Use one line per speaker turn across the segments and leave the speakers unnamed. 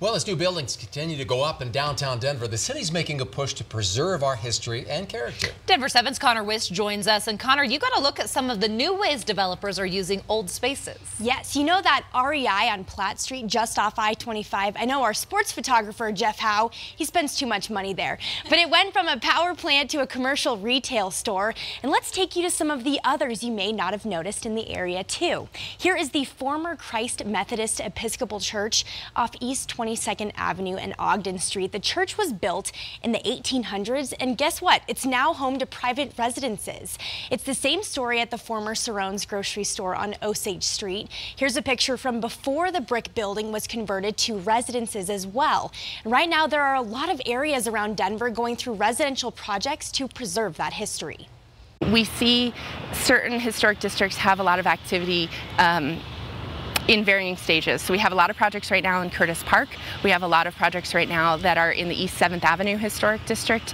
Well, as new buildings continue to go up in downtown Denver, the city's making a push to preserve our history and character.
Denver 7's Connor Wish joins us. And Connor, you got to look at some of the new ways developers are using old spaces.
Yes, you know that REI on Platt Street just off I-25? I know our sports photographer, Jeff Howe, he spends too much money there. But it went from a power plant to a commercial retail store. And let's take you to some of the others you may not have noticed in the area too. Here is the former Christ Methodist Episcopal Church off East 22nd Avenue and Ogden Street. The church was built in the 1800s, and guess what? It's now home to private residences. It's the same story at the former Cerrone's grocery store on Osage Street. Here's a picture from before the brick building was converted to residences as well. And right now, there are a lot of areas around Denver going through residential projects to preserve that history.
We see certain historic districts have a lot of activity in varying stages. So we have a lot of projects right now in Curtis Park. We have a lot of projects right now that are in the East 7th Avenue Historic District,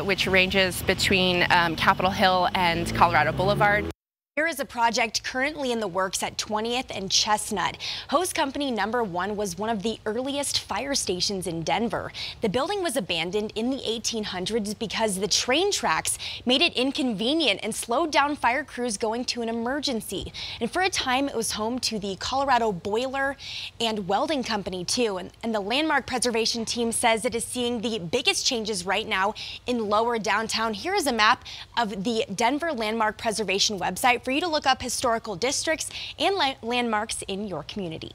which ranges between Capitol Hill and Colorado Boulevard.
Here is a project currently in the works at 20th and Chestnut. Hose Company Number 1 was one of the earliest fire stations in Denver. The building was abandoned in the 1800s because the train tracks made it inconvenient and slowed down fire crews going to an emergency. And for a time, it was home to the Colorado Boiler and Welding Company too. And the Landmark Preservation Team says it is seeing the biggest changes right now in lower downtown. Here is a map of the Denver Landmark Preservation website for you to look up historical districts and landmarks in your community.